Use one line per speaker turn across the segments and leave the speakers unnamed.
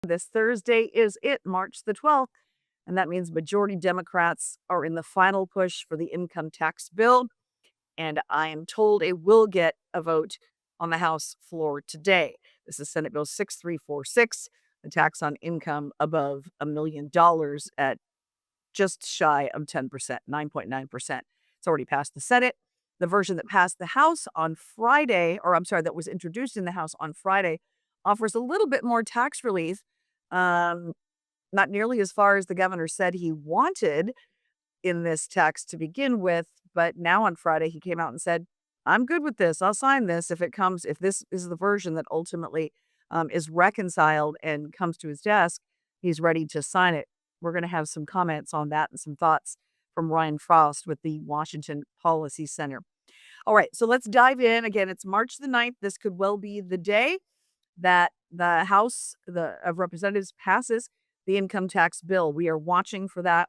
This Thursday is it, March the 12th, and that means majority Democrats are in the final push for the income tax bill, and I am told it will get a vote on the House floor today. This is Senate Bill 6346, the tax on income above $1 million at just shy of 10%, 9.9%. It's already passed the Senate. The version that passed the House on Friday, or I'm sorry, that was introduced in the House on Friday, offers a little bit more tax relief. Um, Not nearly as far as the governor said he wanted in this text to begin with, but now on Friday he came out and said, "I'm good with this. I'll sign this if it comes. If this is the version that ultimately is reconciled and comes to his desk, he's ready to sign it." We're going to have some comments on that and some thoughts from Ryan Frost with the Washington Policy Center. All right, so let's dive in. Again, it's March the 9th. This could well be the day that the House of Representatives passes the income tax bill. We are watching for that.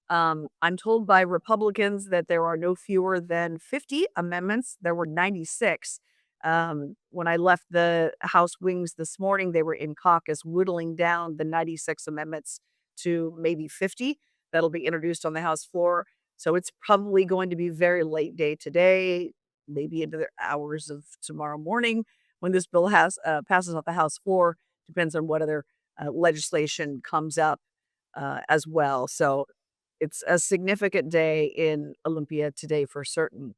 I'm told by Republicans that there are no fewer than 50 amendments. There were 96. When I left the House wings this morning, they were in caucus whittling down the 96 amendments to maybe 50 that'll be introduced on the House floor. So it's probably going to be very late day today, maybe into the hours of tomorrow morning when this bill passes off the House floor. Depends on what other legislation comes up as well. So it's a significant day in Olympia today for certain.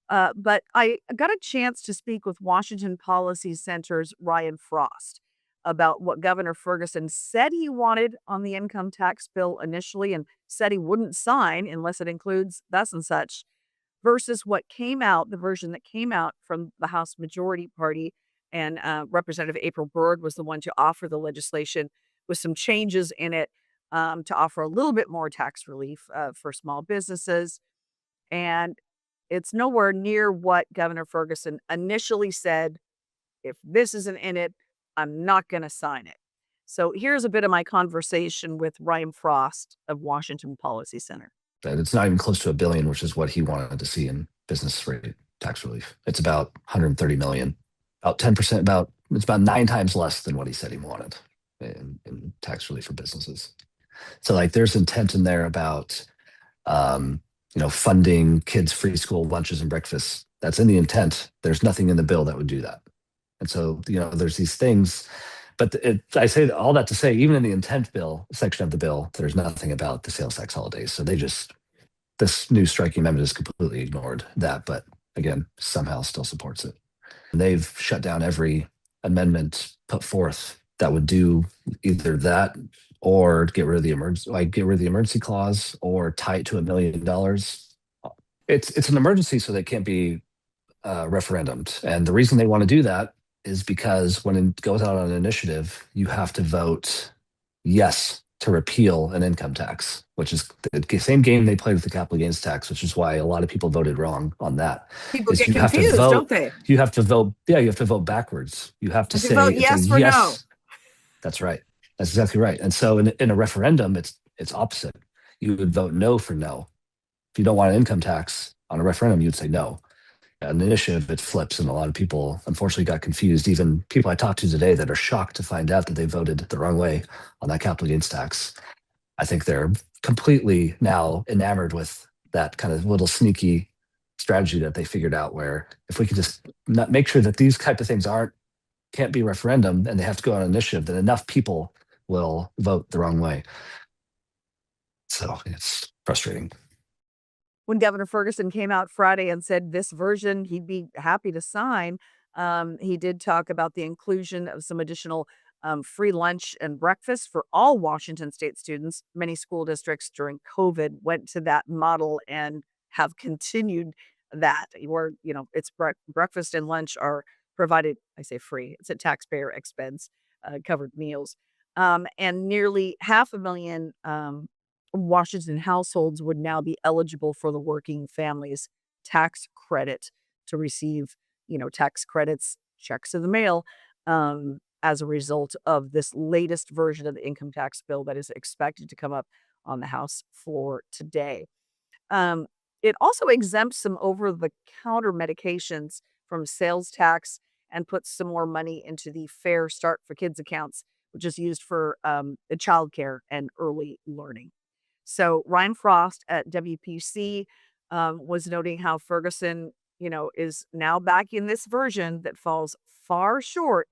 But I got a chance to speak with Washington Policy Center's Ryan Frost about what Governor Ferguson said he wanted on the income tax bill initially and said he wouldn't sign unless it includes thus and such, versus what came out, the version that came out from the House Majority Party. And Representative April Byrd was the one to offer the legislation with some changes in it to offer a little bit more tax relief for small businesses. And it's nowhere near what Governor Ferguson initially said. If this isn't in it, I'm not going to sign it. So here's a bit of my conversation with Ryan Frost of Washington Policy Center.
And it's not even close to a billion, which is what he wanted to see in business rate tax relief. It's about 130 million, about 10%, it's about 9 times less than what he said he wanted in tax relief for businesses. So like there's intent in there about funding kids' free school lunches and breakfasts. That's in the intent. There's nothing in the bill that would do that. And so, there's these things, but I say all that to say, even in the intent bill section of the bill, there's nothing about the sales tax holidays. So this new striking amendment has completely ignored that, but again, somehow still supports it. And they've shut down every amendment put forth that would do either that or get rid of the emergency clause or tie it to $1 million. It's an emergency, so they can't be referendumed. And the reason they want to do that is because when it goes out on an initiative, you have to vote yes to repeal an income tax, which is the same game they played with the capital gains tax, which is why a lot of people voted wrong on that.
People
Is
get
you have to
confused,
vote,
don't they?
you have to vote, yeah, you have to vote backwards. You have to
If you
say
vote
it's a
yes or no.
yes. That's right. That's exactly right. And so in a referendum, it's opposite. You would vote no for no. If you don't want an income tax on a referendum, you'd say no. An initiative, it flips, and a lot of people unfortunately got confused. Even people I talked to today that are shocked to find out that they voted the wrong way on that capital gains tax. I think they're completely now enamored with that kind of little sneaky strategy that they figured out, where if we could just not make sure that these type of things can't be referendum and they have to go on an initiative, then enough people will vote the wrong way. So it's frustrating.
When Governor Ferguson came out Friday and said this version he'd be happy to sign, he did talk about the inclusion of some additional free lunch and breakfast for all Washington state students. Many school districts during COVID went to that model and have continued that, where, it's breakfast and lunch are provided. I say free, it's at taxpayer expense, covered meals. And nearly 500,000 Washington households would now be eligible for the working families tax credit to receive, tax credits, checks in the mail, as a result of this latest version of the income tax bill that is expected to come up on the House floor today. Um, it also exempts some over-the-counter medications from sales tax and puts some more money into the Fair Start for Kids accounts, which is used for the childcare and early learning. So Ryan Frost at WPC was noting how Ferguson, is now back in this version that falls far short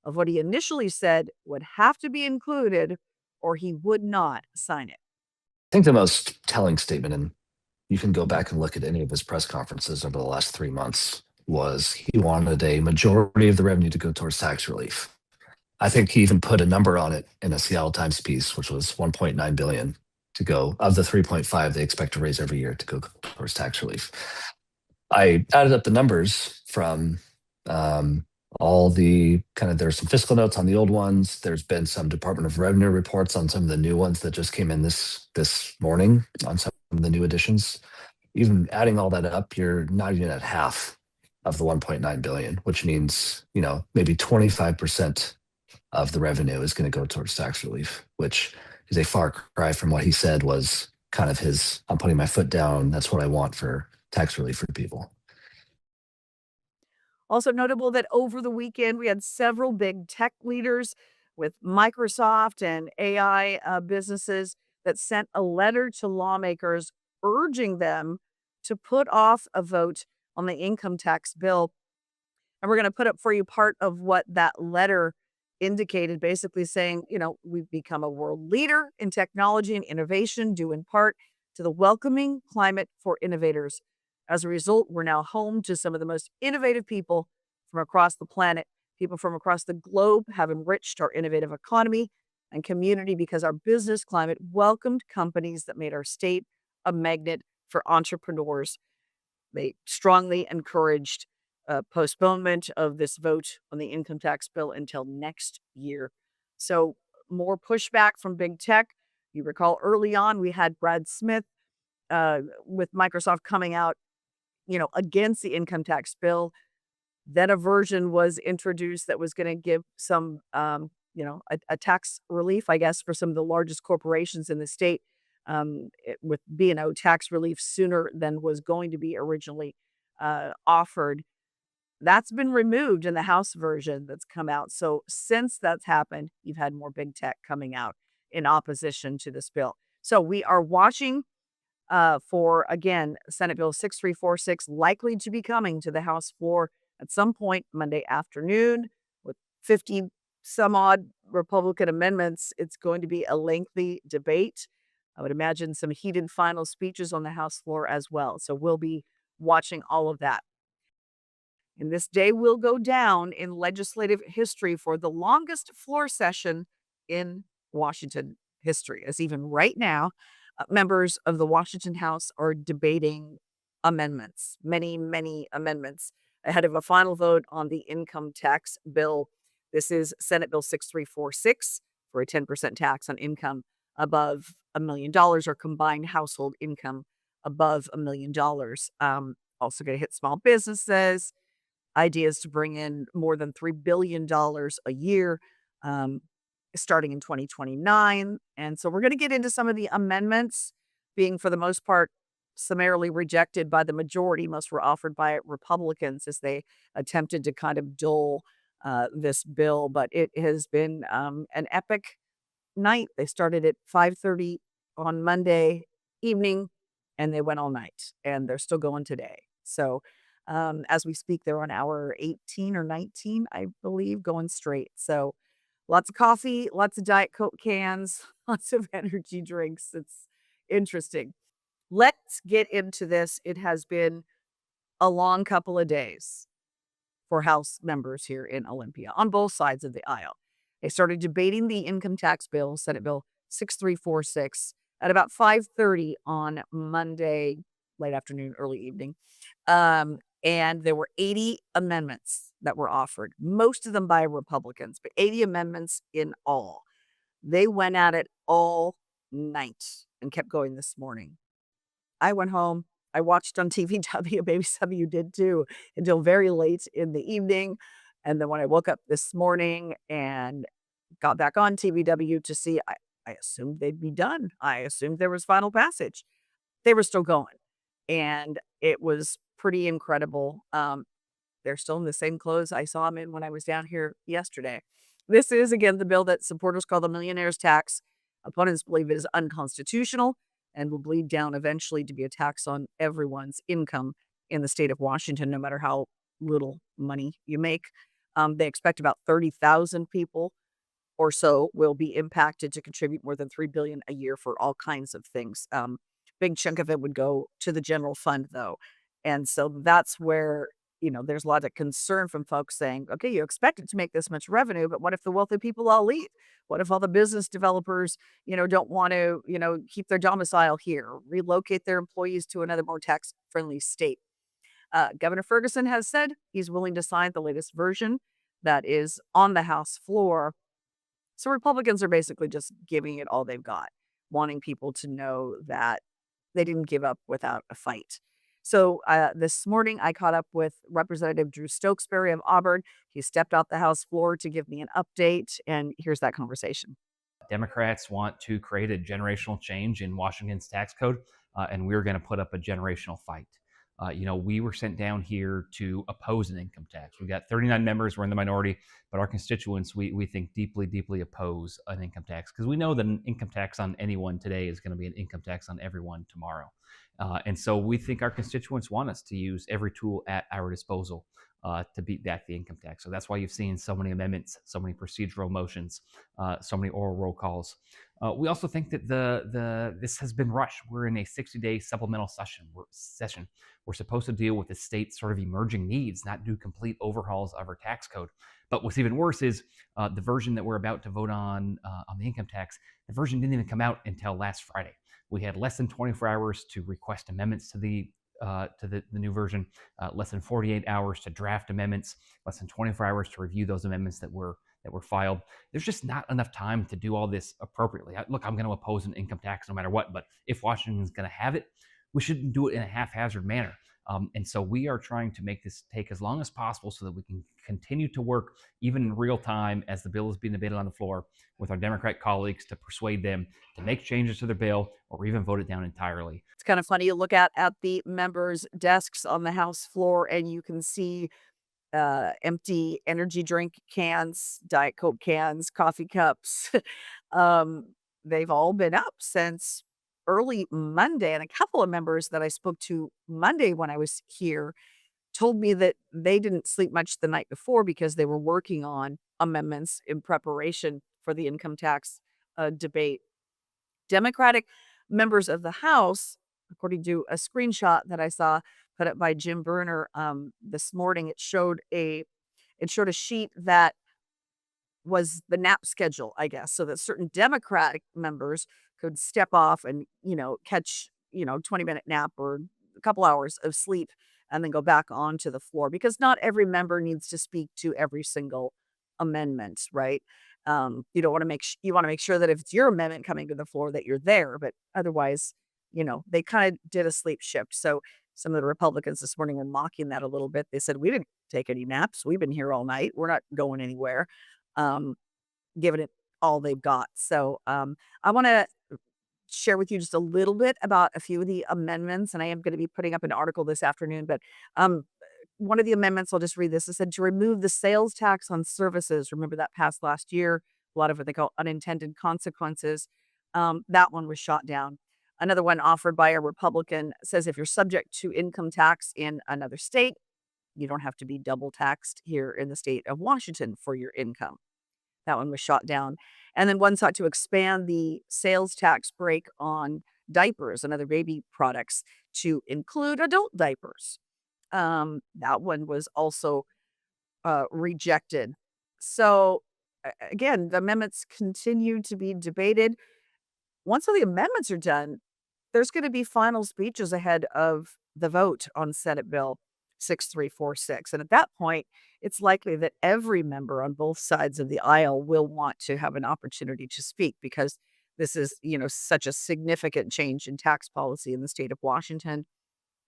of what he initially said would have to be included, or he would not sign it.
I think the most telling statement, and you can go back and look at any of his press conferences over the last 3 months, was he wanted a majority of the revenue to go towards tax relief. I think he even put a number on it in a Seattle Times piece, which was 1.9 billion to go of the 3.5 they expect to raise every year to go towards tax relief. I added up the numbers from all the there's some fiscal notes on the old ones. There's been some Department of Revenue reports on some of the new ones that just came in this morning on some of the new additions. Even adding all that up, you're not even at half of the 1.9 billion, which means, maybe 25% of the revenue is going to go towards tax relief, which is a far cry from what he said was kind of his, I'm putting my foot down. That's what I want for tax relief for people.
Also notable that over the weekend, we had several big tech leaders with Microsoft and AI businesses that sent a letter to lawmakers urging them to put off a vote on the income tax bill. And we're going to put up for you part of what that letter indicated, basically saying, we've become a world leader in technology and innovation, due in part to the welcoming climate for innovators. As a result, we're now home to some of the most innovative people from across the planet. People from across the globe have enriched our innovative economy and community because our business climate welcomed companies that made our state a magnet for entrepreneurs. They strongly encouraged postponement of this vote on the income tax bill until next year. So, more pushback from big tech. You recall early on, we had Brad Smith with Microsoft coming out, against the income tax bill. Then a version was introduced that was going to give some, a tax relief, I guess, for some of the largest corporations in the state, with B&O tax relief sooner than was going to be originally offered. That's been removed in the House version that's come out. So since that's happened, you've had more big tech coming out in opposition to this bill. So we are watching for, again, Senate Bill 6346 likely to be coming to the House floor at some point Monday afternoon with 50 some odd Republican amendments. It's going to be a lengthy debate. I would imagine some heated final speeches on the House floor as well. So we'll be watching all of that. And this day will go down in legislative history for the longest floor session in Washington history, as even right now, members of the Washington House are debating amendments, many, many amendments, ahead of a final vote on the income tax bill. This is Senate Bill 6346 for a 10% tax on income above $1 million or combined household income above $1 million. Also going to hit small businesses, ideas to bring in more than $3 billion a year starting in 2029. And so we're going to get into some of the amendments being, for the most part, summarily rejected by the majority. Most were offered by Republicans as they attempted to kind of dull this bill. But it has been an epic night. They started at 5:30 on Monday evening, and they went all night, and they're still going today. So as we speak, they're on hour 18 or 19, I believe, going straight. So lots of coffee, lots of Diet Coke cans, lots of energy drinks. It's interesting. Let's get into this. It has been a long couple of days for House members here in Olympia on both sides of the aisle. They started debating the income tax bill, Senate Bill 6346, at about 5:30 on Monday, late afternoon, early evening. And there were 80 amendments that were offered, most of them by Republicans, but 80 amendments in all. They went at it all night and kept going this morning. I went home. I watched on TVW, maybe some of you did too, until very late in the evening. And then when I woke up this morning and got back on TVW to see, I assumed they'd be done. I assumed there was final passage. They were still going. And it was pretty incredible. They're still in the same clothes I saw them in when I was down here yesterday. This is, again, the bill that supporters call the millionaire's tax. Opponents believe it is unconstitutional and will bleed down eventually to be a tax on everyone's income in the state of Washington, no matter how little money you make. They expect about 30,000 people or so will be impacted to contribute more than $3 billion a year for all kinds of things. Big chunk of it would go to the general fund, though, and so that's where there's a lot of concern from folks saying, "Okay, you expect it to make this much revenue, but what if the wealthy people all leave? What if all the business developers, don't want to, keep their domicile here, relocate their employees to another more tax-friendly state?" Governor Ferguson has said he's willing to sign the latest version that is on the House floor, so Republicans are basically just giving it all they've got, wanting people to know that they didn't give up without a fight. So this morning, I caught up with Representative Drew Stokesbury of Auburn. He stepped off the House floor to give me an update, and here's that conversation.
Democrats want to create a generational change in Washington's tax code, and we're going to put up a generational fight. We were sent down here to oppose an income tax. We've got 39 members. We're in the minority, but our constituents, we think deeply, deeply oppose an income tax because we know that an income tax on anyone today is going to be an income tax on everyone tomorrow. And so we think our constituents want us to use every tool at our disposal to beat back the income tax. So that's why you've seen so many amendments, so many procedural motions, so many oral roll calls. We also think that this has been rushed. We're in a 60-day supplemental session. We're supposed to deal with the state's sort of emerging needs, not do complete overhauls of our tax code. But what's even worse is the version that we're about to vote on the income tax. The version didn't even come out until last Friday. We had less than 24 hours to request amendments to the new version, less than 48 hours to draft amendments, less than 24 hours to review those amendments that were filed. There's just not enough time to do all this appropriately. Look, I'm going to oppose an income tax no matter what, but if Washington's going to have it, we shouldn't do it in a haphazard manner. And so we are trying to make this take as long as possible so that we can continue to work even in real time as the bill is being debated on the floor with our Democrat colleagues to persuade them to make changes to their bill or even vote it down entirely.
It's kind of funny. You look at the members' desks on the House floor, and you can see empty energy drink cans, Diet Coke cans, coffee cups. um, they've all been up since early Monday. And a couple of members that I spoke to Monday when I was here told me that they didn't sleep much the night before because they were working on amendments in preparation for the income tax debate. Democratic members of the House, according to a screenshot that I saw put up by Jim Berner this morning, it showed a sheet that was the nap schedule, I guess, so that certain Democratic members could step off and catch 20-minute nap or a couple hours of sleep and then go back onto the floor because not every member needs to speak to every single amendment, right? You don't want to you want to make sure that if it's your amendment coming to the floor that you're there, but otherwise, they kind of did a sleep shift. So some of the Republicans this morning were mocking that a little bit. They said, "We didn't take any naps. We've been here all night. We're not going anywhere." Um, Giving it all they've got. So I want to share with you just a little bit about a few of the amendments, and I am going to be putting up an article this afternoon. But one of the amendments, I'll just read this. It said to remove the sales tax on services. Remember that passed last year. A lot of what they call unintended consequences. That one was shot down. Another one offered by a Republican says if you're subject to income tax in another state, you don't have to be double taxed here in the state of Washington for your income. That one was shot down. And then one sought to expand the sales tax break on diapers and other baby products to include adult diapers. That one was also rejected. So, again, the amendments continue to be debated. Once all the amendments are done, there's going to be final speeches ahead of the vote on Senate Bill 6346. And at that point, it's likely that every member on both sides of the aisle will want to have an opportunity to speak because this is, such a significant change in tax policy in the state of Washington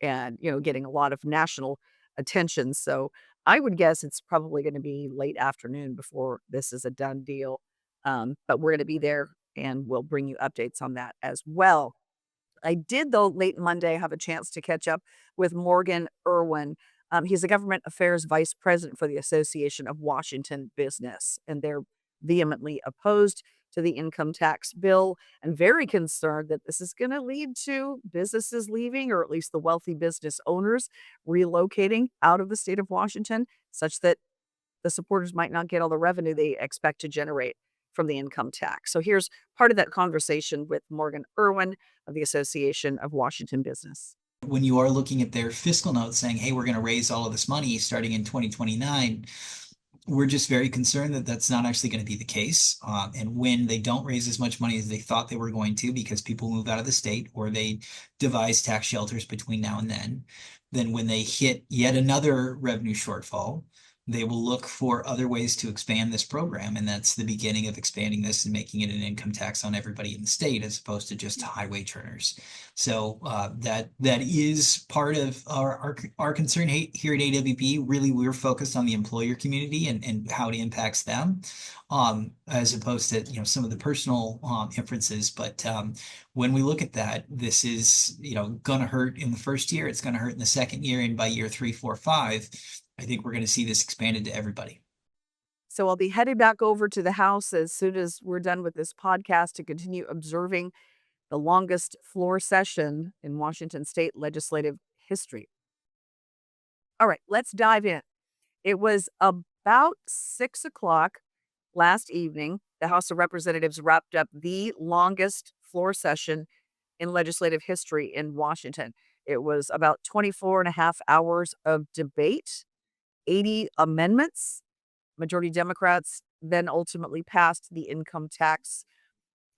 and, getting a lot of national attention. So I would guess it's probably going to be late afternoon before this is a done deal. But we're going to be there and we'll bring you updates on that as well. I did, though, late Monday have a chance to catch up with Morgan Irwin. He's a government affairs vice president for the Association of Washington Business, and they're vehemently opposed to the income tax bill and very concerned that this is going to lead to businesses leaving, or at least the wealthy business owners relocating out of the state of Washington, such that the supporters might not get all the revenue they expect to generate from the income tax. So here's part of that conversation with Morgan Irwin of the Association of Washington Business.
When you are looking at their fiscal notes saying, hey, we're going to raise all of this money starting in 2029, we're just very concerned that that's not actually going to be the case. And when they don't raise as much money as they thought they were going to because people move out of the state or they devise tax shelters between now and then when they hit yet another revenue shortfall, they will look for other ways to expand this program. And that's the beginning of expanding this and making it an income tax on everybody in the state as opposed to just high wage earners. So that is part of our concern here at AWB. Really, we're focused on the employer community and how it impacts them, as opposed to some of the personal inferences. But when we look at that, this is going to hurt in the first year. It's going to hurt in the second year, and by year 3, 4, 5. I think we're going to see this expanded to everybody.
So I'll be heading back over to the House as soon as we're done with this podcast to continue observing the longest floor session in Washington state legislative history. All right, let's dive in. It was about 6 o'clock last evening. The House of Representatives wrapped up the longest floor session in legislative history in Washington. It was about 24 and a half hours of debate. 80 amendments. Majority Democrats then ultimately passed the income tax.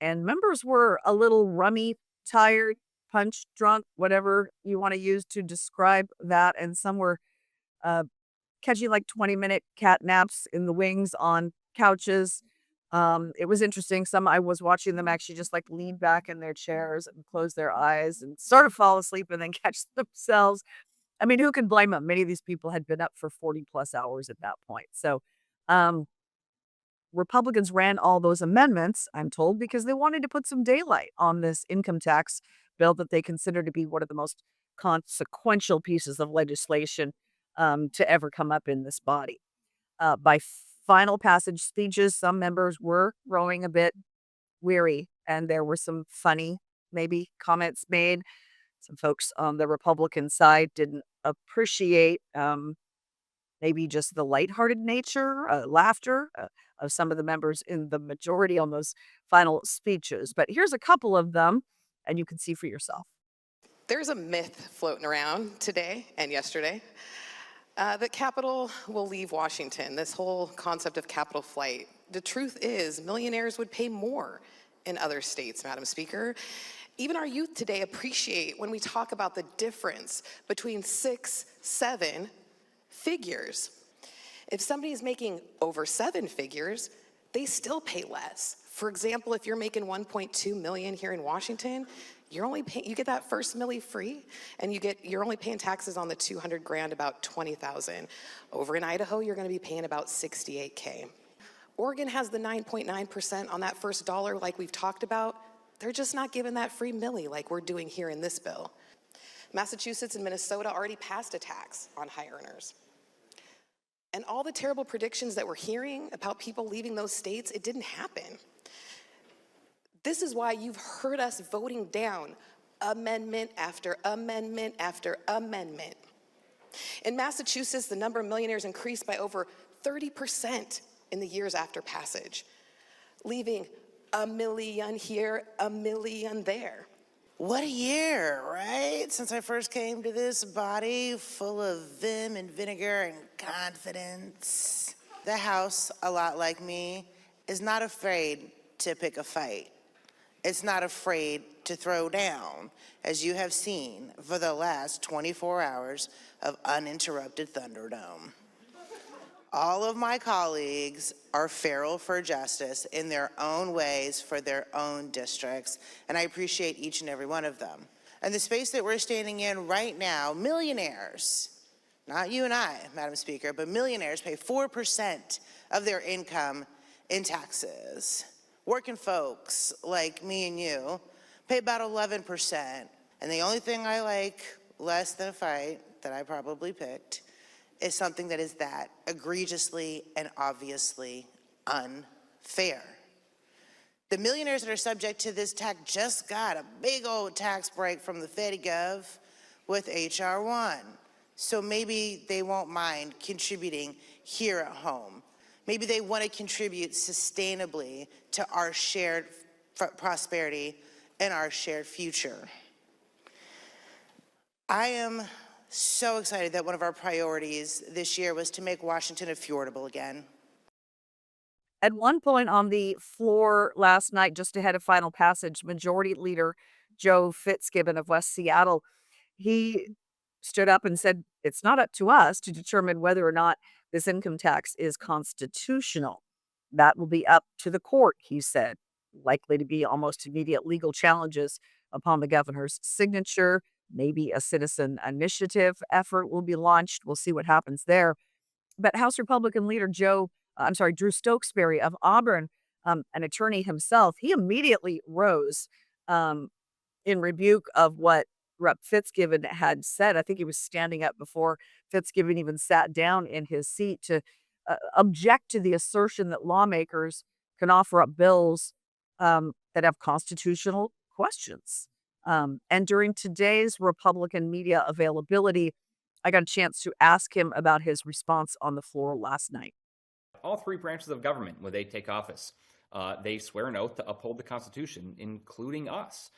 And members were a little rummy, tired, punch drunk, whatever you want to use to describe that. And some were catching like 20-minute cat naps in the wings on couches. It was interesting. I was watching them actually just like lean back in their chairs and close their eyes and sort of fall asleep and then catch themselves. I mean, who can blame them? Many of these people had been up for 40 plus hours at that point. So Republicans ran all those amendments, I'm told, because they wanted to put some daylight on this income tax bill that they consider to be one of the most consequential pieces of legislation to ever come up in this body. By final passage speeches, some members were growing a bit weary, and there were some funny, maybe, comments made. Some folks on the Republican side didn't appreciate maybe just the lighthearted nature, laughter of some of the members in the majority on those final speeches. But here's a couple of them, and you can see for yourself.
There's a myth floating around today and yesterday that capital will leave Washington, this whole concept of capital flight. The truth is, millionaires would pay more in other states, Madam Speaker. Even our youth today appreciate when we talk about the difference between 6, 7 figures. If somebody is making over 7 figures, they still pay less. For example, if you're making 1.2 million here in Washington, you get that first milli free, and you're only paying taxes on the 200 grand, about 20,000. Over in Idaho, you're going to be paying about 68K. Oregon has the 9.9% on that first dollar, like we've talked about. They're just not giving that free milli like we're doing here in this bill. Massachusetts and Minnesota already passed a tax on high earners. And all the terrible predictions that we're hearing about people leaving those states, it didn't happen. This is why you've heard us voting down amendment after amendment after amendment. In Massachusetts, the number of millionaires increased by over 30% in the years after passage, leaving a million here, a million there.
What a year, right? Since I first came to this body full of vim and vinegar and confidence. The House, a lot like me, is not afraid to pick a fight. It's not afraid to throw down, as you have seen for the last 24 hours of uninterrupted Thunderdome. All of my colleagues are feral for justice in their own ways for their own districts, and I appreciate each and every one of them. And the space that we're standing in right now, millionaires, not you and I, Madam Speaker, but millionaires pay 4% of their income in taxes. Working folks like me and you pay about 11%. And the only thing I like less than a fight that I probably picked is something that is that egregiously and obviously unfair. fair. The millionaires that are subject to this tax just got a big old tax break from the FedGov with H.R. 1. So maybe they won't mind contributing here at home. Maybe they want to contribute sustainably to our shared prosperity and our shared future. I am so excited that one of our priorities this year was to make Washington affordable again.
At one point on the floor last night, just ahead of final passage, Majority Leader Joe Fitzgibbon of West Seattle, he stood up and said, it's not up to us to determine whether or not this income tax is constitutional. That will be up to the court, he said. Likely to be almost immediate legal challenges upon the governor's signature. Maybe a citizen initiative effort will be launched. We'll see what happens there. But House Republican leader Drew Stokesbury of Auburn, an attorney himself, he immediately rose in rebuke of what Rep. Fitzgibbon had said. I think he was standing up before Fitzgibbon even sat down in his seat to object to the assertion that lawmakers can offer up bills that have constitutional questions. And during today's Republican media availability, I got a chance to ask him about his response on the floor last night.
All three branches of government, when they take office, they swear an oath to uphold the Constitution, including us.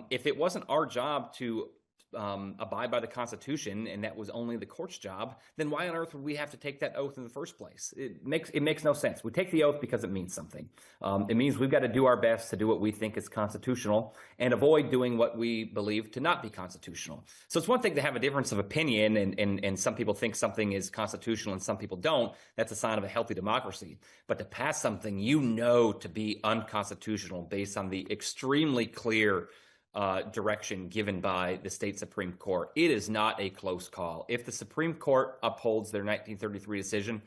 If it wasn't our job to abide by the Constitution, and that was only the court's job, then why on earth would we have to take that oath in the first place? It makes no sense. We take the oath because it means something. It means we've got to do our best to do what we think is constitutional and avoid doing what we believe to not be constitutional. So it's one thing to have a difference of opinion, and some people think something is constitutional and some people don't. That's a sign of a healthy democracy. But to pass something you know to be unconstitutional based on the extremely clear direction given by the state Supreme Court, it is not a close call. If the Supreme Court upholds their 1933 decision,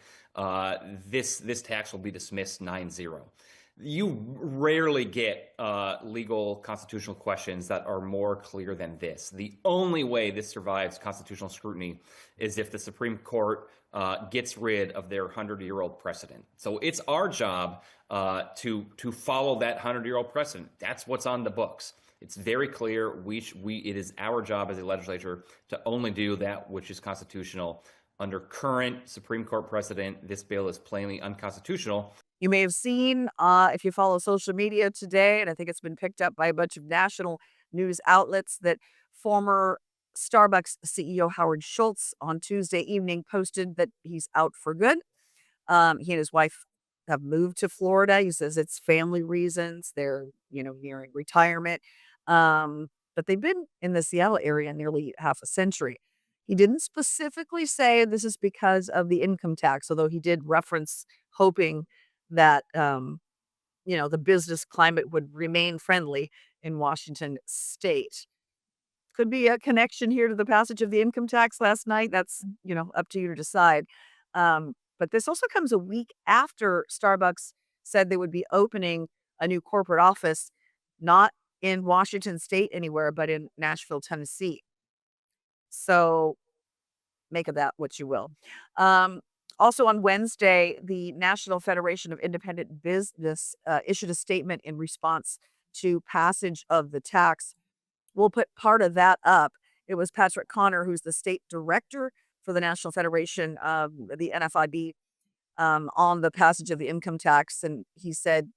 this tax will be dismissed 9-0. You rarely get legal constitutional questions that are more clear than this. The only way this survives constitutional scrutiny is if the Supreme Court gets rid of their 100-year-old precedent. So it's our job to follow that 100-year-old precedent. That's what's on the books. It's very clear. It is our job as a legislature to only do that which is constitutional. Under current Supreme Court precedent, this bill is plainly unconstitutional.
You may have seen, if you follow social media today, and I think it's been picked up by a bunch of national news outlets, that former Starbucks CEO Howard Schultz on Tuesday evening posted that he's out for good. He and his wife have moved to Florida. He says it's family reasons. They're, nearing retirement. But they've been in the Seattle area nearly half a century. He didn't specifically say this is because of the income tax, although he did reference hoping that, the business climate would remain friendly in Washington state. Could be a connection here to the passage of the income tax last night. That's, up to you to decide. But this also comes a week after Starbucks said they would be opening a new corporate office, not in Washington state anywhere, but in Nashville, Tennessee. So make of that what you will. Also on Wednesday, the National Federation of Independent Business issued a statement in response to passage of the tax. We'll put part of that up. It was Patrick Connor, who's the state director for the National Federation of the NFIB, on the passage of the income tax. And he said,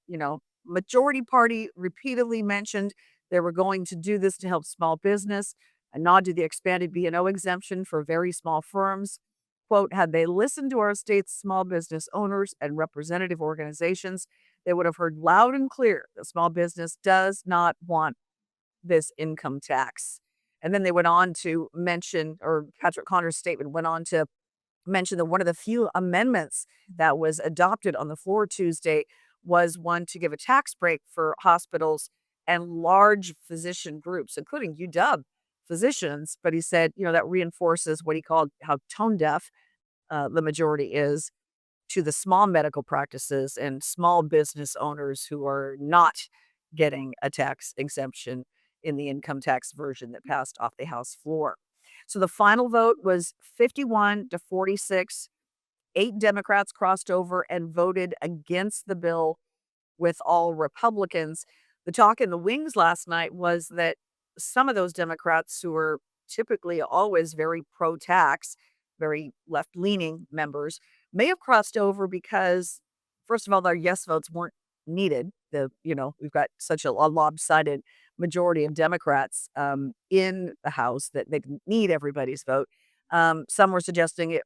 majority party repeatedly mentioned they were going to do this to help small business, a nod to the expanded B&O exemption for very small firms. Quote, had they listened to our state's small business owners and representative organizations, they would have heard loud and clear that small business does not want this income tax. And then they went on to mention, or Patrick Connor's statement went on to mention that one of the few amendments that was adopted on the floor Tuesday was one to give a tax break for hospitals and large physician groups, including UW physicians. But he said, that reinforces what he called how tone deaf the majority is to the small medical practices and small business owners who are not getting a tax exemption in the income tax version that passed off the House floor. So the final vote was 51-46. 8 Democrats crossed over and voted against the bill with all Republicans. The talk in the wings last night was that some of those Democrats who are typically always very pro-tax, very left-leaning members, may have crossed over because, first of all, their yes votes weren't needed. We've got such a lopsided majority of Democrats in the House that they didn't need everybody's vote. Some were suggesting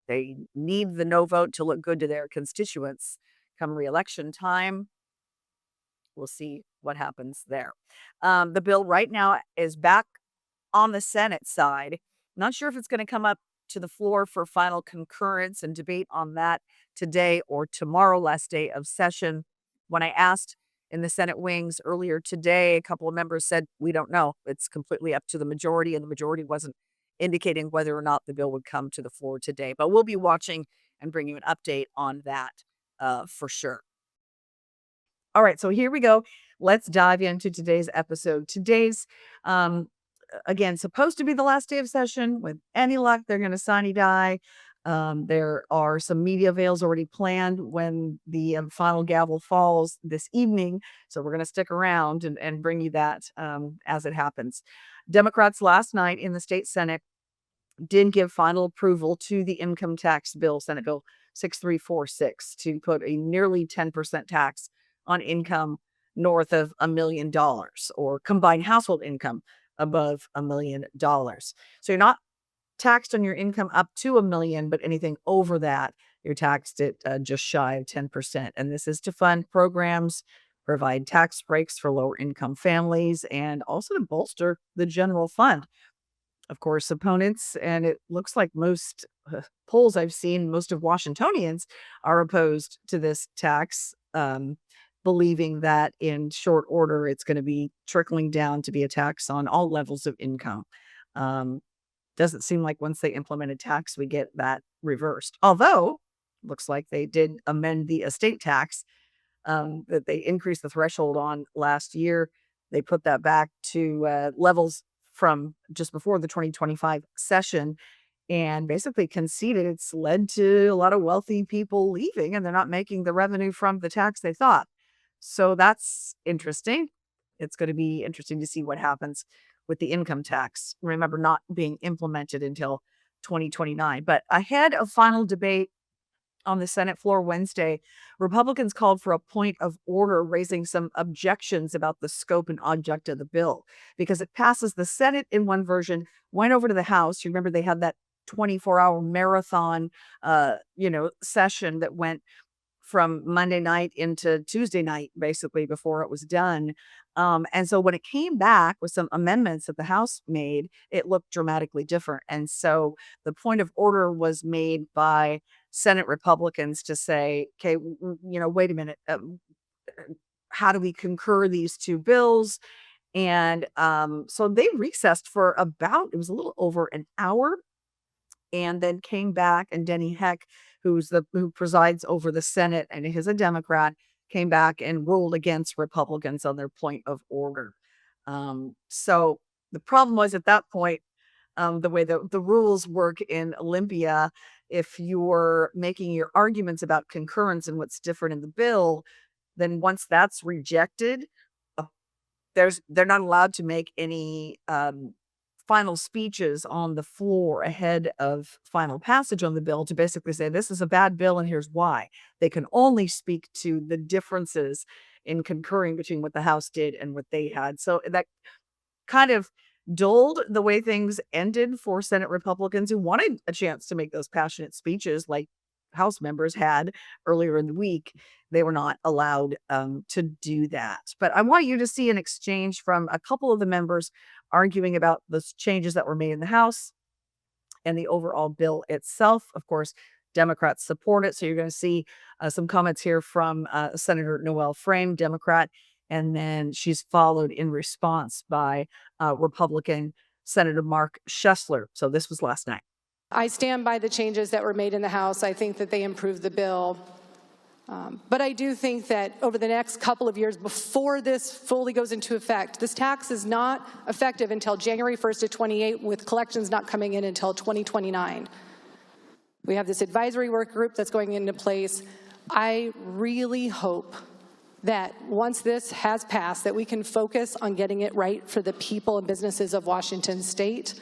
they need the no vote to look good to their constituents come re-election time. We'll see what happens there. The bill right now is back on the Senate side. Not sure if it's going to come up to the floor for final concurrence and debate on that today or tomorrow, last day of session. When I asked in the Senate wings earlier today, a couple of members said, we don't know. It's completely up to the majority, and the majority wasn't indicating whether or not the bill would come to the floor today. But we'll be watching and bring you an update on that for sure. All right, so here we go. Let's dive into today's episode. Today's, again, supposed to be the last day of session. With any luck, they're going to sine die. There are some media avails already planned when the final gavel falls this evening. So we're going to stick around and bring you that as it happens. Democrats last night in the state Senate did give final approval to the income tax bill, Senate Bill 6346, to put a nearly 10% tax on income north of $1 million or combined household income above $1 million. So you're not taxed on your income up to $1 million, but anything over that, you're taxed at just shy of 10%. And this is to fund programs, provide tax breaks for lower income families, and also to bolster the general fund. Of course, opponents, and it looks like most polls I've seen, most of Washingtonians are opposed to this tax, believing that in short order, it's going to be trickling down to be a tax on all levels of income. Doesn't seem like once they implement a tax, we get that reversed. Although, looks like they did amend the estate tax that they increased the threshold on last year. They put that back to levels from just before the 2025 session and basically conceded it's led to a lot of wealthy people leaving, and they're not making the revenue from the tax they thought. So that's interesting. It's going to be interesting to see what happens with the income tax. Remember, not being implemented until 2029. But ahead of final debate on the Senate floor Wednesday, Republicans called for a point of order, raising some objections about the scope and object of the bill because it passes the Senate in one version, went over to the House. You remember they had that 24-hour marathon, session that went from Monday night into Tuesday night, basically, before it was done. And so when it came back with some amendments that the House made, it looked dramatically different. And so the point of order was made by Senate Republicans to say, okay, wait a minute. How do we concur these two bills? And so they recessed for it was a little over an hour, and then came back, and Denny Heck, who presides over the Senate and is a Democrat, came back and ruled against Republicans on their point of order. So the problem was at that point, the way the rules work in Olympia, if you're making your arguments about concurrence and what's different in the bill, then once that's rejected, they're not allowed to make any final speeches on the floor ahead of final passage on the bill to basically say this is a bad bill and here's why. They can only speak to the differences in concurring between what the House did and what they had. So that kind of dulled the way things ended for Senate Republicans who wanted a chance to make those passionate speeches like House members had earlier in the week. They were not allowed to do that. But I want you to see an exchange from a couple of the members arguing about the changes that were made in the House and the overall bill itself. Of course, Democrats support it. So you're going to see some comments here from Senator Noel Frame, Democrat, and then she's followed in response by Republican Senator Mark Schuessler. So this was last night.
I stand by the changes that were made in the House. I think that they improved the bill. But I do think that over the next couple of years before this fully goes into effect, this tax is not effective until January 1st of 28, with collections not coming in until 2029. We have this advisory work group that's going into place. I really hope that once this has passed, that we can focus on getting it right for the people and businesses of Washington State.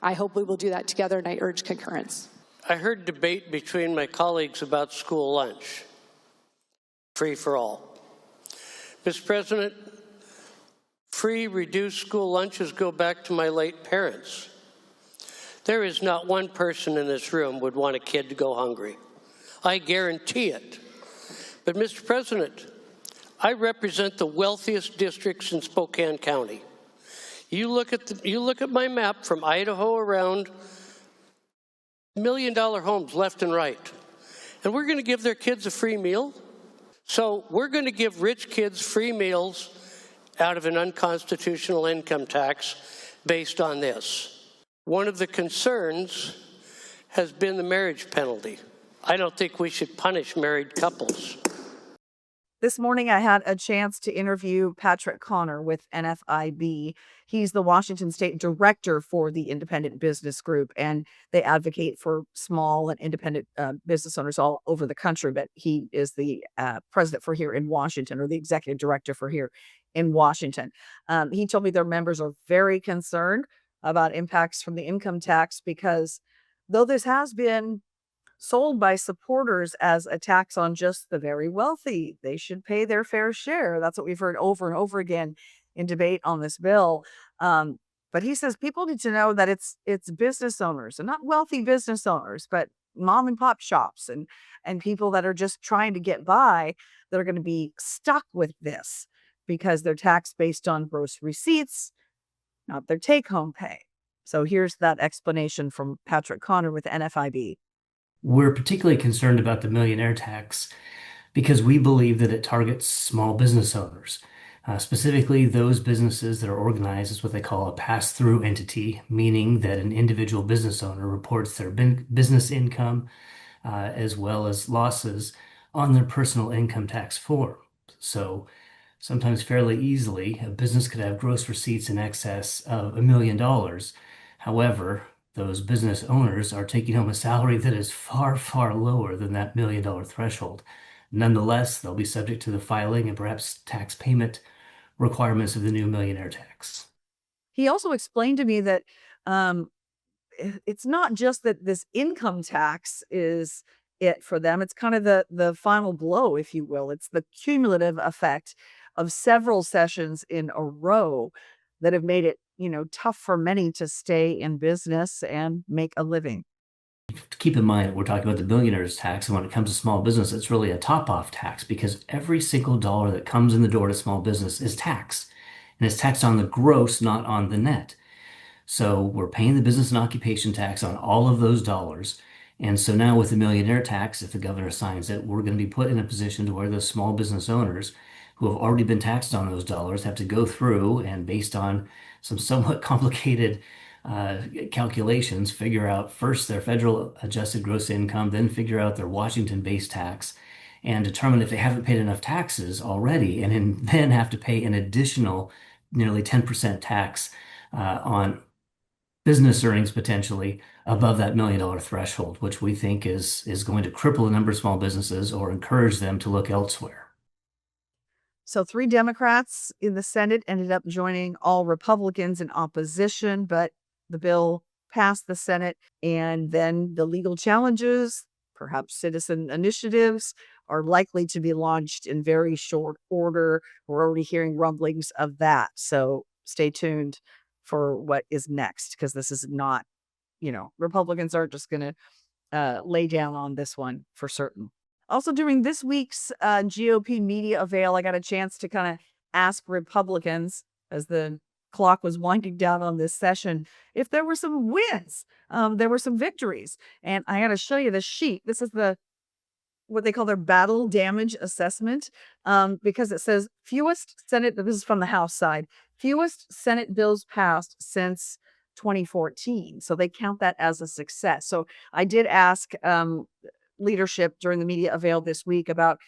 I hope we will do that together, and I urge concurrence.
I heard debate between my colleagues about school lunch, free for all. Mr. President, free reduced school lunches go back to my late parents. There is not one person in this room would want a kid to go hungry. I guarantee it. But Mr. President, I represent the wealthiest districts in Spokane County. You look at my map from Idaho around, $1 million homes left and right. And we're going to give their kids a free meal? So we're going to give rich kids free meals out of an unconstitutional income tax based on this. One of the concerns has been the marriage penalty. I don't think we should punish married couples.
This morning, I had a chance to interview Patrick Connor with NFIB. He's the Washington State Director for the Independent Business Group, and they advocate for small and independent business owners all over the country. But he is the president for here in Washington, or the executive director for here in Washington. He told me their members are very concerned about impacts from the income tax because though this has been sold by supporters as a tax on just the very wealthy, they should pay their fair share. That's what we've heard over and over again in debate on this bill. But he says people need to know that it's business owners, and not wealthy business owners, but mom and pop shops and people that are just trying to get by that are going to be stuck with this because they're taxed based on gross receipts, not their take-home pay. So here's that explanation from Patrick Connor with NFIB.
We're particularly concerned about the millionaire tax because we believe that it targets small business owners, specifically those businesses that are organized as what they call a pass-through entity, meaning that an individual business owner reports their business income as well as losses on their personal income tax form. So sometimes fairly easily, a business could have gross receipts in excess of $1 million. However, those business owners are taking home a salary that is far, far lower than that $1 million threshold. Nonetheless, they'll be subject to the filing and perhaps tax payment requirements of the new millionaire tax.
He also explained to me that it's not just that this income tax is it for them. It's kind of the final blow, if you will. It's the cumulative effect of several sessions in a row that have made it, tough for many to stay in business and make a living.
Keep in mind, we're talking about the billionaire's tax, and when it comes to small business, it's really a top-off tax because every single dollar that comes in the door to small business is taxed, and it's taxed on the gross, not on the net. So we're paying the business and occupation tax on all of those dollars. And so now with the millionaire tax, if the governor signs it, we're going to be put in a position to where those small business owners who have already been taxed on those dollars have to go through and, based on some somewhat complicated calculations, figure out first their federal adjusted gross income, then figure out their Washington-based tax, and determine if they haven't paid enough taxes already, and then have to pay an additional nearly 10% tax on business earnings potentially above that $1 million threshold, which we think is going to cripple the number of small businesses or encourage them to look elsewhere.
So 3 Democrats in the Senate ended up joining all Republicans in opposition, but the bill passed the Senate, and then the legal challenges, perhaps citizen initiatives, are likely to be launched in very short order. We're already hearing rumblings of that. So stay tuned for what is next, because this is not, Republicans aren't just going to lay down on this one for certain. Also, during this week's GOP media avail, I got a chance to kind of ask Republicans, as the clock was winding down on this session, if there were some wins, there were some victories. And I got to show you this sheet. This is what they call their battle damage assessment, because it says fewest Senate, this is from the House side, fewest Senate bills passed since 2014. So they count that as a success. So I did ask leadership during the media avail this week about,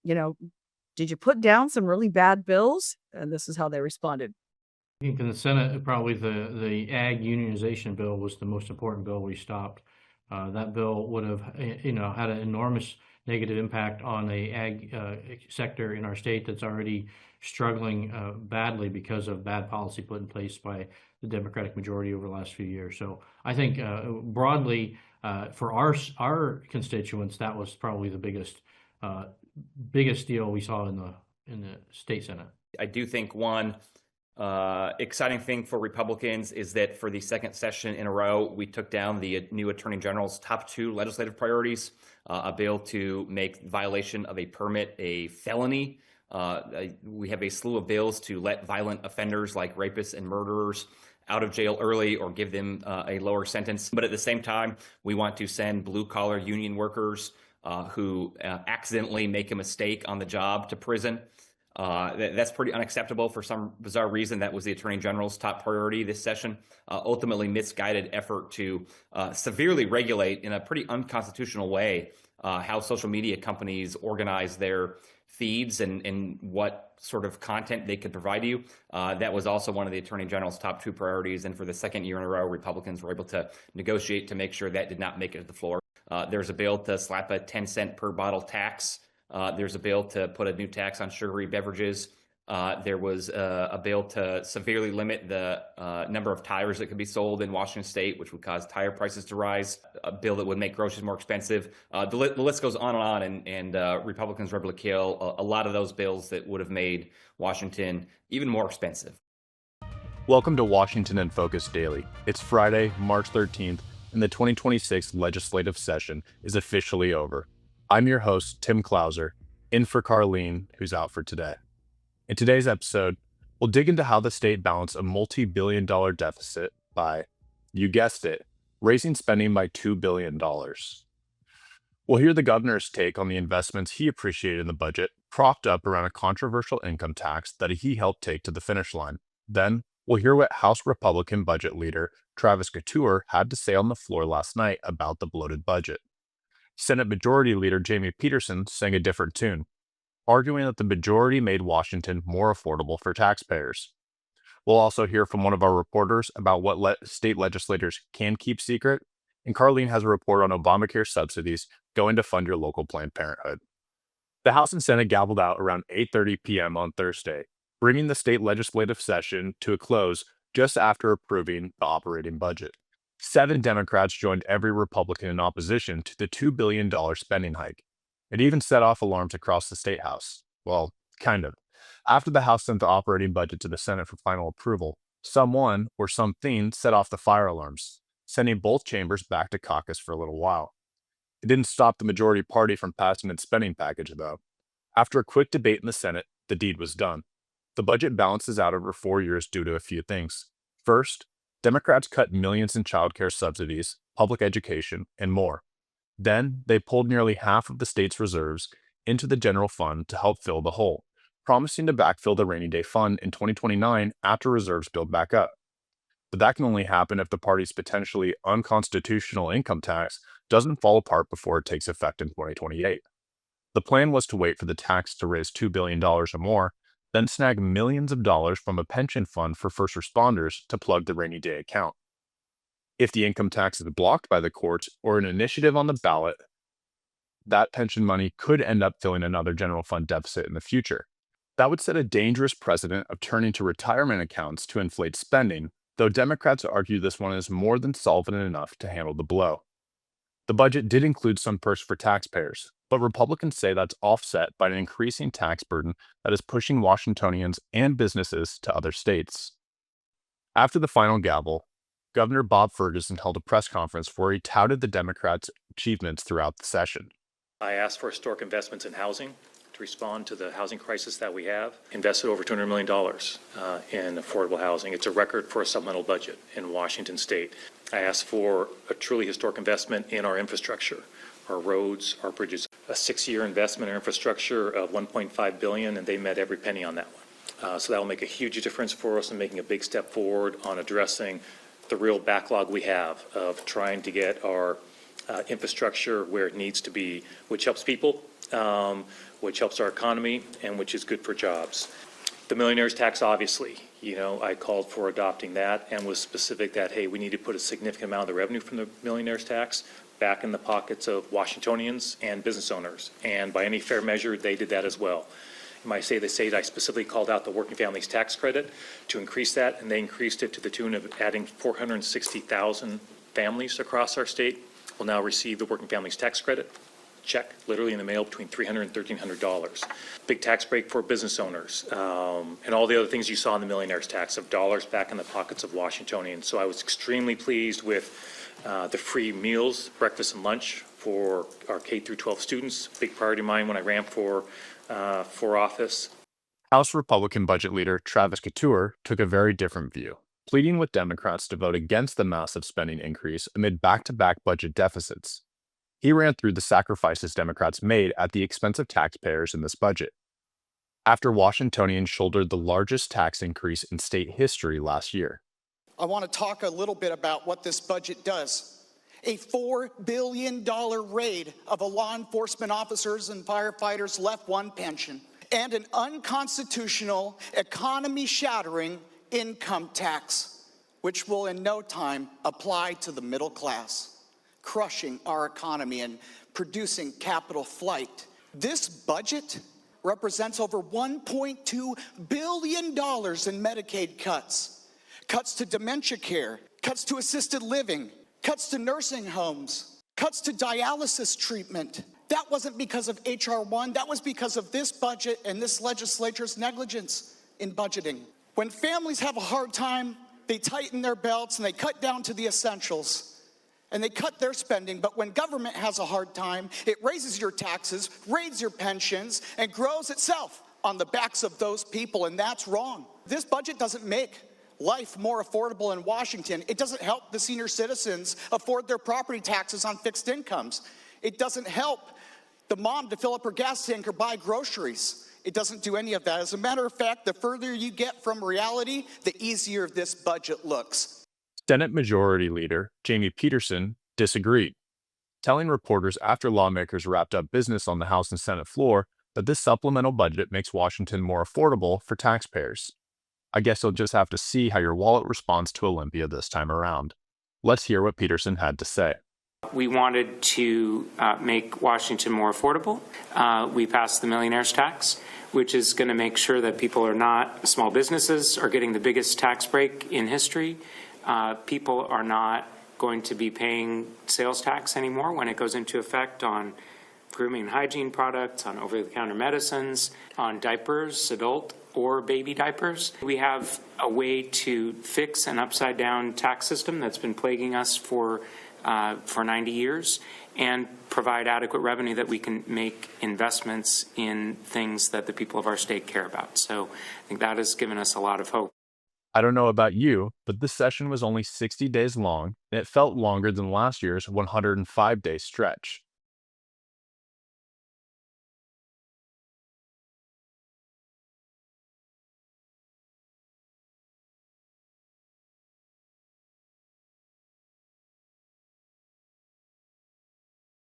did you put down some really bad bills? And this is how they responded.
I think in the Senate, probably the ag unionization bill was the most important bill we stopped. That bill would have, had an enormous negative impact on the ag sector in our state that's already struggling badly because of bad policy put in place by the Democratic majority over the last few years. So I think broadly for our constituents, that was probably the biggest deal we saw in the state Senate.
I do think one exciting thing for Republicans is that for the second session in a row, we took down the new Attorney General's top 2 legislative priorities, a bill to make violation of a permit a felony. We have a slew of bills to let violent offenders like rapists and murderers out of jail early or give them a lower sentence. But at the same time, we want to send blue-collar union workers who accidentally make a mistake on the job to prison. That's pretty unacceptable. For some bizarre reason, that was the Attorney General's top priority this session. Ultimately, misguided effort to severely regulate in a pretty unconstitutional way how social media companies organize their feeds and what sort of content they could provide you. That was also one of the Attorney General's top 2 priorities. And for the second year in a row, Republicans were able to negotiate to make sure that did not make it to the floor. There's a bill to slap a 10-cent per bottle tax. There's a bill to put a new tax on sugary beverages. There was a bill to severely limit the number of tires that could be sold in Washington state, which would cause tire prices to rise. A bill that would make groceries more expensive. The list goes on, and Republicans were able to kill a lot of those bills that would have made Washington even more expensive.
Welcome to Washington in Focus Daily. It's Friday, March 13th, and the 2026 legislative session is officially over. I'm your host, Tim Klauser, in for Carlene, who's out for today. In today's episode, we'll dig into how the state balanced a multi-billion-dollar deficit by, you guessed it, raising spending by $2 billion. We'll hear the governor's take on the investments he appreciated in the budget, propped up around a controversial income tax that he helped take to the finish line. Then, we'll hear what House Republican budget leader Travis Couture had to say on the floor last night about the bloated budget. Senate Majority Leader Jamie Peterson sang a different tune, arguing that the majority made Washington more affordable for taxpayers. We'll also hear from one of our reporters about what state legislators can keep secret, and Carlene has a report on Obamacare subsidies going to fund your local Planned Parenthood. The House and Senate gavelled out around 8:30 p.m. on Thursday, bringing the state legislative session to a close just after approving the operating budget. 7 Democrats joined every Republican in opposition to the $2 billion spending hike. It even set off alarms across the state house. Well, kind of. After the House sent the operating budget to the Senate for final approval, someone or something set off the fire alarms, sending both chambers back to caucus for a little while. It didn't stop the majority party from passing its spending package, though. After a quick debate in the Senate, the deed was done. The budget balances out over 4 years due to a few things. First, Democrats cut millions in childcare subsidies, public education, and more. Then, they pulled nearly half of the state's reserves into the general fund to help fill the hole, promising to backfill the rainy day fund in 2029 after reserves build back up. But that can only happen if the party's potentially unconstitutional income tax doesn't fall apart before it takes effect in 2028. The plan was to wait for the tax to raise $2 billion or more, then snag millions of dollars from a pension fund for first responders to plug the rainy day account. If the income tax is blocked by the courts or an initiative on the ballot, that pension money could end up filling another general fund deficit in the future. That would set a dangerous precedent of turning to retirement accounts to inflate spending, though Democrats argue this one is more than solvent enough to handle the blow. The budget did include some perks for taxpayers, but Republicans say that's offset by an increasing tax burden that is pushing Washingtonians and businesses to other states. After the final gavel, Governor Bob Ferguson held a press conference where he touted the Democrats' achievements throughout the session.
I asked for historic investments in housing to respond to the housing crisis that we have. Invested over $200 million in affordable housing. It's a record for a supplemental budget in Washington state. I asked for a truly historic investment in our infrastructure, our roads, our bridges. A 6-year investment in infrastructure of $1.5 billion, and they met every penny on that one. So that will make a huge difference for us in making a big step forward on addressing the real backlog we have of trying to get our infrastructure where it needs to be, which helps people, which helps our economy, and which is good for jobs. The millionaire's tax, obviously, I called for adopting that and was specific that, hey, we need to put a significant amount of the revenue from the millionaire's tax back in the pockets of Washingtonians and business owners. And by any fair measure, they did that as well. In my Say the State, I specifically called out the Working Families Tax Credit to increase that, and they increased it to the tune of adding 460,000 families across our state will now receive the Working Families Tax Credit. Check, literally in the mail, between $300 and $1,300. Big tax break for business owners, and all the other things you saw in the millionaire's tax of dollars back in the pockets of Washingtonians. So I was extremely pleased with the free meals, breakfast and lunch for our K through 12 students. Big priority of mine when I ran for office.
House Republican budget leader Travis Couture took a very different view, pleading with Democrats to vote against the massive spending increase amid back-to-back budget deficits. He ran through the sacrifices Democrats made at the expense of taxpayers in this budget. After Washingtonians shouldered the largest tax increase in state history last year.
I want to talk a little bit about what this budget does. A $4 billion raid of a law enforcement officers and firefighters left one pension, and an unconstitutional, economy-shattering income tax, which will in no time apply to the middle class, crushing our economy and producing capital flight. This budget represents over $1.2 billion in Medicaid cuts, cuts to dementia care, cuts to assisted living, cuts to nursing homes, cuts to dialysis treatment. That wasn't because of H.R. 1, that was because of this budget and this legislature's negligence in budgeting. When families have a hard time, they tighten their belts and they cut down to the essentials. And they cut their spending, but when government has a hard time, it raises your taxes, raises your pensions, and grows itself on the backs of those people, and that's wrong. This budget doesn't make life more affordable in Washington. It doesn't help the senior citizens afford their property taxes on fixed incomes. It doesn't help the mom to fill up her gas tank or buy groceries. It doesn't do any of that. As a matter of fact, the further you get from reality, the easier this budget looks.
Senate Majority Leader Jamie Peterson disagreed, telling reporters after lawmakers wrapped up business on the House and Senate floor that this supplemental budget makes Washington more affordable for taxpayers. I guess you'll just have to see how your wallet responds to Olympia this time around. Let's hear what Peterson had to say.
We wanted to make Washington more affordable. We passed the millionaire's tax, which is going to make sure that small businesses are getting the biggest tax break in history. People are not going to be paying sales tax anymore when it goes into effect on grooming and hygiene products, on over-the-counter medicines, on diapers, adult or baby diapers. We have a way to fix an upside-down tax system that's been plaguing us for 90 years and provide adequate revenue that we can make investments in things that the people of our state care about. So I think that has given us a lot of hope.
I don't know about you, but this session was only 60 days long, and it felt longer than last year's 105-day stretch.